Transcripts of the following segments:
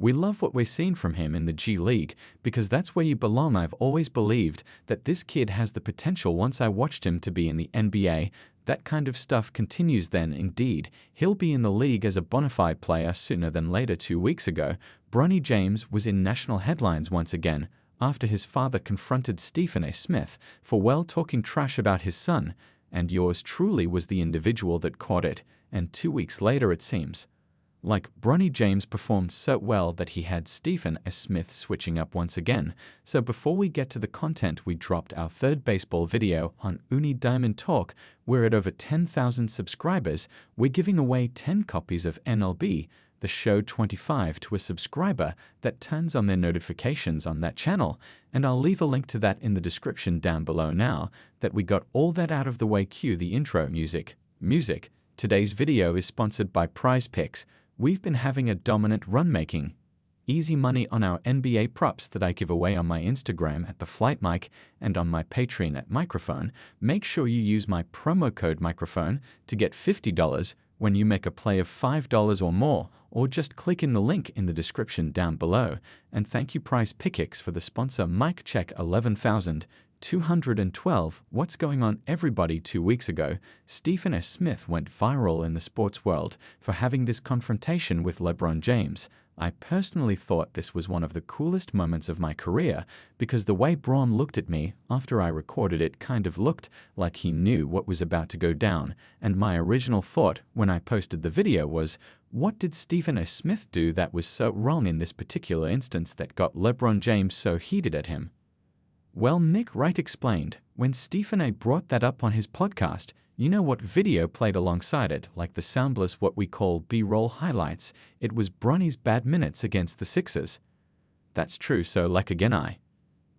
We love what we're seeing from him in the G League because that's where you belong. I've always believed that this kid has the potential once I watched him to be in the NBA. That kind of stuff continues then. Indeed, he'll be in the league as a bona fide player sooner than later. 2 weeks ago, Bronny James was in national headlines once again after his father confronted Stephen A. Smith for talking trash about his son, and yours truly was the individual that caught it, and 2 weeks later it seems like Bronny James performed so well that he had Stephen A. Smith switching up once again. So before we get to the content, we dropped our third baseball video on Uni Diamond Talk. We're at over 10,000 subscribers. We're giving away 10 copies of NLB, the show 25, to a subscriber that turns on their notifications on that channel. And I'll leave a link to that in the description down below. Now that we got all that out of the way, cue the intro music. Today's video is sponsored by Prize Picks. We've been having a dominant run making easy money on our NBA props that I give away on my Instagram at theflightmike and on my Patreon at Microphone. Make sure you use my promo code Microphone to get $50 when you make a play of $5 or more, or just click in the link in the description down below. And thank you Prize Picks for the sponsor. Mike check 11,212. What's going on, everybody? 2 weeks ago, Stephen A. Smith went viral in the sports world for having this confrontation with LeBron James. I personally thought this was one of the coolest moments of my career because the way Bron looked at me after I recorded it kind of looked like he knew what was about to go down, and my original thought when I posted the video was, what did Stephen A. Smith do that was so wrong in this particular instance that got LeBron James so heated at him? Well, Nick Wright explained, when Stephen A. brought that up on his podcast, you know what video played alongside it, like the soundless what we call B-roll highlights? It was Bronny's bad minutes against the Sixers. That's true, so like again I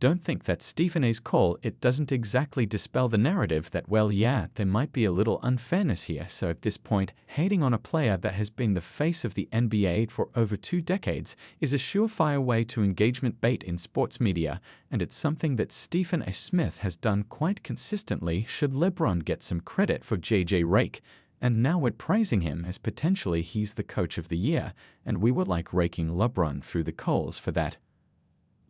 don't think that Stephen A.'s call, it doesn't exactly dispel the narrative that, well, yeah, there might be a little unfairness here. So at this point, hating on a player that has been the face of the NBA for over 2 decades is a surefire way to engagement bait in sports media, and it's something that Stephen A. Smith has done quite consistently. Should LeBron get some credit for JJ Rake? And now we're praising him as potentially he's the coach of the year, and we were like raking LeBron through the coals for that.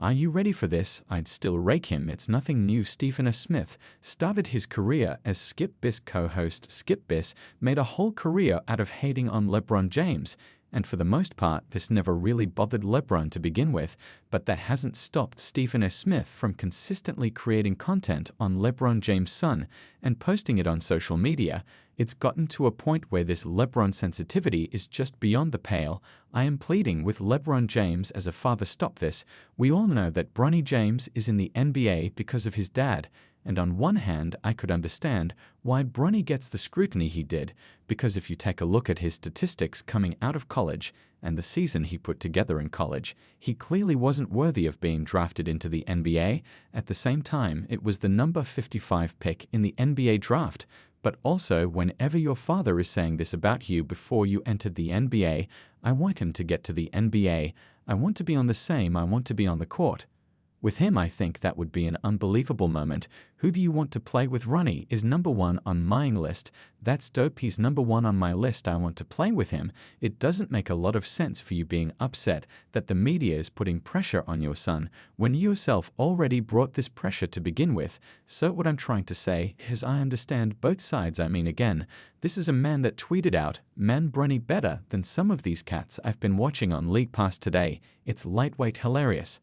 Are you ready for this? I'd still rake him. It's nothing new. Stephen A. Smith started his career as Skip Biss co-host. Skip Biss made a whole career out of hating on LeBron James, and for the most part, this never really bothered LeBron to begin with, but that hasn't stopped Stephen A. Smith from consistently creating content on LeBron James' son and posting it on social media. It's gotten to a point where this LeBron sensitivity is just beyond the pale. I am pleading with LeBron James as a father, stop this. We all know that Bronny James is in the NBA because of his dad, and on one hand, I could understand why Bronny gets the scrutiny he did, because if you take a look at his statistics coming out of college and the season he put together in college, he clearly wasn't worthy of being drafted into the NBA. At the same time, it was the number 55 pick in the NBA draft. But also, whenever your father is saying this about you before you entered the NBA, I want him to get to the NBA. I want to be on the court. With him, I think that would be an unbelievable moment. Who do you want to play with? Ronnie is number 1 on my list. That's dope. He's number 1 on my list. I want to play with him. It doesn't make a lot of sense for you being upset that the media is putting pressure on your son when you yourself already brought this pressure to begin with. So what I'm trying to say is I understand both sides. I mean, again, this is a man that tweeted out, "Man, Bronny better than some of these cats I've been watching on League Pass today. It's lightweight hilarious."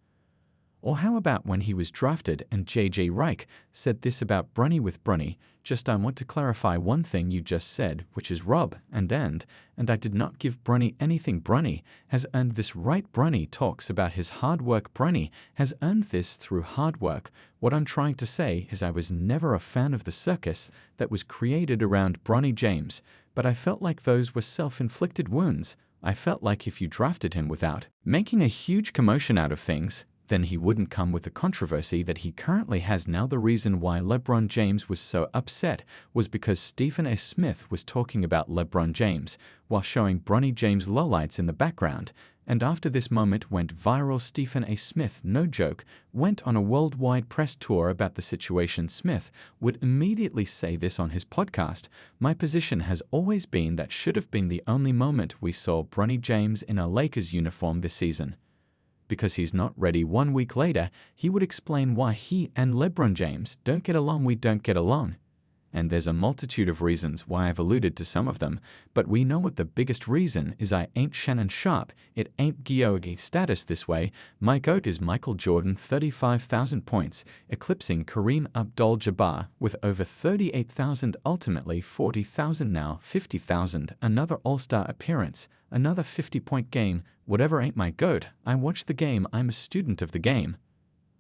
Or how about when he was drafted and JJ Rake said this about Bronny with Bronny? Just I want to clarify one thing you just said, which is Rob and I did not give Bronny anything. Bronny has earned this right. Bronny talks about his hard work. Bronny has earned this through hard work. What I'm trying to say is I was never a fan of the circus that was created around Bronny James, but I felt like those were self-inflicted wounds. I felt like if you drafted him without making a huge commotion out of things, then he wouldn't come with the controversy that he currently has now. The reason why LeBron James was so upset was because Stephen A. Smith was talking about LeBron James while showing Bronny James lowlights in the background, And after this moment went viral, Stephen A. Smith, no joke, went on a worldwide press tour about the situation. Smith would immediately say this on his podcast: "My position has always been that should have been the only moment we saw Bronny James in a Lakers uniform this season. Because he's not ready." 1 week later, he would explain why he and LeBron James don't get along. "We don't get along. And there's a multitude of reasons why I've alluded to some of them, but we know what the biggest reason is. I ain't Shannon Sharp. It ain't Georgie status this way. My GOAT is Michael Jordan, 35,000 points, eclipsing Kareem Abdul-Jabbar with over 38,000, ultimately 40,000 now, 50,000, another All-Star appearance, another 50-point game. Whatever ain't my GOAT. I watch the game. I'm a student of the game.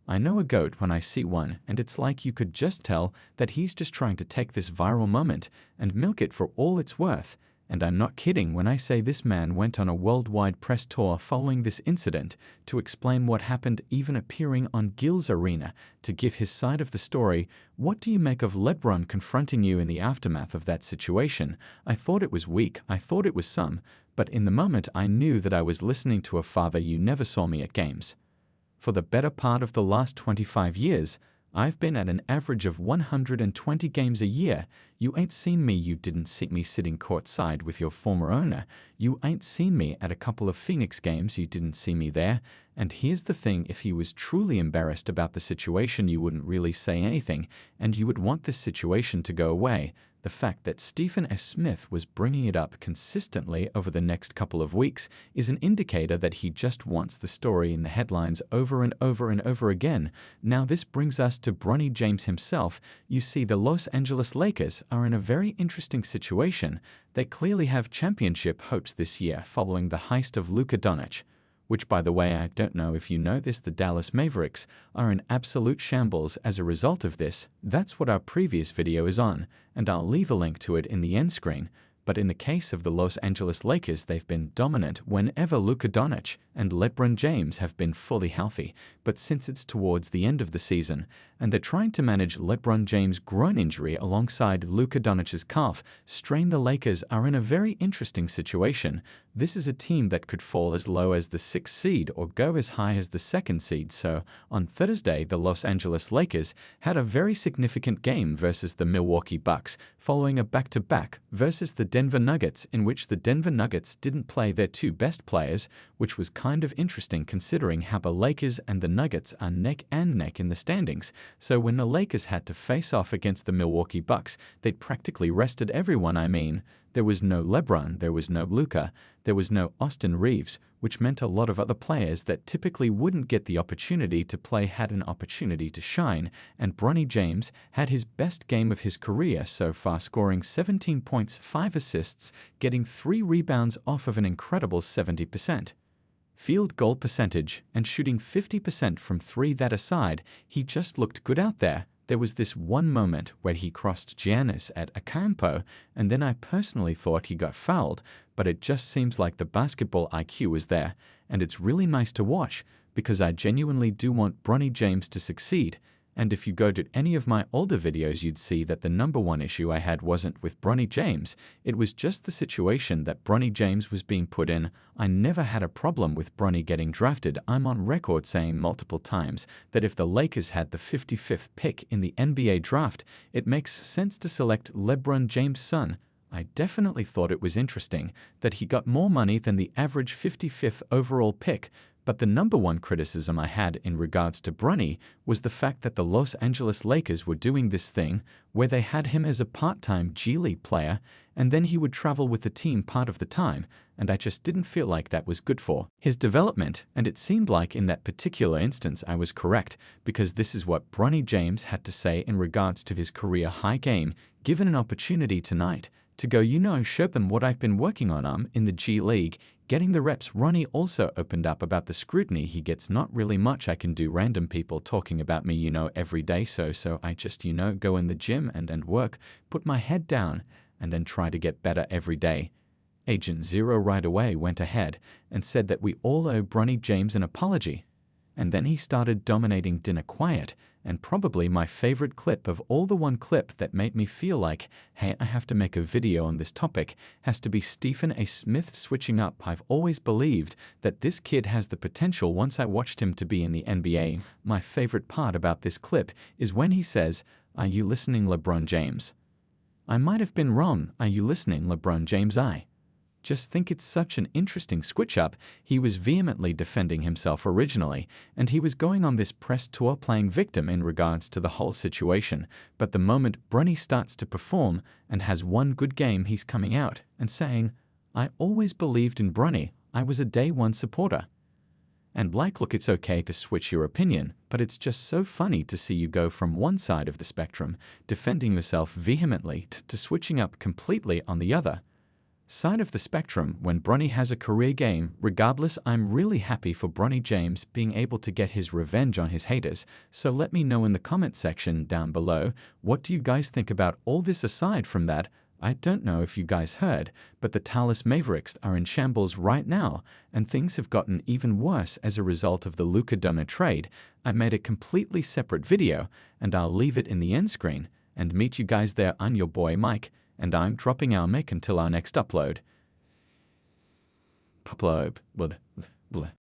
I know a GOAT when I see one, and it's like you could just tell that he's just trying to take this viral moment and milk it for all it's worth. And I'm not kidding when I say this man went on a worldwide press tour following this incident to explain what happened, even appearing on Gil's Arena to give his side of the story. What do you make of LeBron confronting you in the aftermath of that situation? I thought it was weak. I thought it was some. But in the moment I knew that I was listening to a father. You never saw me at games. For the better part of the last 25 years, I've been at an average of 120 games a year. You ain't seen me. You didn't see me sitting courtside with your former owner. You ain't seen me at a couple of Phoenix games. You didn't see me there. And here's the thing: if he was truly embarrassed about the situation, you wouldn't really say anything, and you would want this situation to go away. The fact that Stephen S. Smith was bringing it up consistently over the next couple of weeks is an indicator that he just wants the story in the headlines over and over and over again. Now this brings us to Bronny James himself. You see, the Los Angeles Lakers are in a very interesting situation. They clearly have championship hopes this year following the heist of Luka Doncic. Which, by the way, I don't know if you know this, the Dallas Mavericks are in absolute shambles as a result of this. That's what our previous video is on, and I'll leave a link to it in the end screen. But in the case of the Los Angeles Lakers, they've been dominant whenever Luka Doncic and LeBron James have been fully healthy. But since it's towards the end of the season, and they're trying to manage LeBron James' groin injury alongside Luka Doncic's calf strain, the Lakers are in a very interesting situation. This is a team that could fall as low as the 6th seed or go as high as the 2nd seed. So on Thursday, the Los Angeles Lakers had a very significant game versus the Milwaukee Bucks, following a back-to-back versus the Denver Nuggets, in which the Denver Nuggets didn't play their 2 best players, which was kind of interesting considering how the Lakers and the Nuggets are neck and neck in the standings. So when the Lakers had to face off against the Milwaukee Bucks, they'd practically rested everyone. I mean, there was no LeBron, there was no Luka, there was no Austin Reeves, which meant a lot of other players that typically wouldn't get the opportunity to play had an opportunity to shine. And Bronny James had his best game of his career so far, scoring 17 points, 5 assists, getting 3 rebounds off of an incredible 70% field goal percentage, and shooting 50% from 3. That aside, he just looked good out there. There was this one moment where he crossed Giannis at Acampo, and then I personally thought he got fouled, but it just seems like the basketball IQ was there, and it's really nice to watch because I genuinely do want Bronny James to succeed. And if you go to any of my older videos, you'd see that the number one issue I had wasn't with Bronny James. It was just the situation that Bronny James was being put in. I never had a problem with Bronny getting drafted. I'm on record saying multiple times that if the Lakers had the 55th pick in the NBA draft, it makes sense to select LeBron James' son. I definitely thought it was interesting that he got more money than the average 55th overall pick. But the number one criticism I had in regards to Bronny was the fact that the Los Angeles Lakers were doing this thing where they had him as a part-time G League player, and then he would travel with the team part of the time, and I just didn't feel like that was good for his development. And it seemed like in that particular instance I was correct, because this is what Bronny James had to say in regards to his career high game, given an opportunity tonight to go, show them what I've been working on in the G League, getting the reps. Bronny also opened up about the scrutiny he gets. Not really much I can do. Random people talking about me, every day. So I just, go in the gym and work, put my head down, and then try to get better every day. Agent Zero right away went ahead and said that we all owe Bronny James an apology. And then he started dominating dinner quiet and probably my favorite clip of all, the one clip that made me feel like, hey, I have to make a video on this topic, has to be Stephen A. Smith switching up. I've always believed that this kid has the potential once I watched him to be in the NBA. My favorite part about this clip is when he says, "Are you listening, LeBron James? I might have been wrong. Are you listening, LeBron James? I just think it's such an interesting switch-up." He was vehemently defending himself originally, and he was going on this press tour playing victim in regards to the whole situation. But the moment Bronny starts to perform and has one good game, he's coming out and saying, "I always believed in Bronny. I was a day one supporter." And like, look, it's okay to switch your opinion, but it's just so funny to see you go from one side of the spectrum, defending yourself vehemently, to switching up completely on the other side of the spectrum when Bronny has a career game. Regardless, I'm really happy for Bronny James being able to get his revenge on his haters. So let me know in the comment section down below, what do you guys think about all this? Aside from that, I don't know if you guys heard, but the Dallas Mavericks are in shambles right now, and things have gotten even worse as a result of the Luka Doncic trade. I made a completely separate video, and I'll leave it in the end screen, and meet you guys there. I'm your boy Mike, and I'm dropping our mic until our next upload.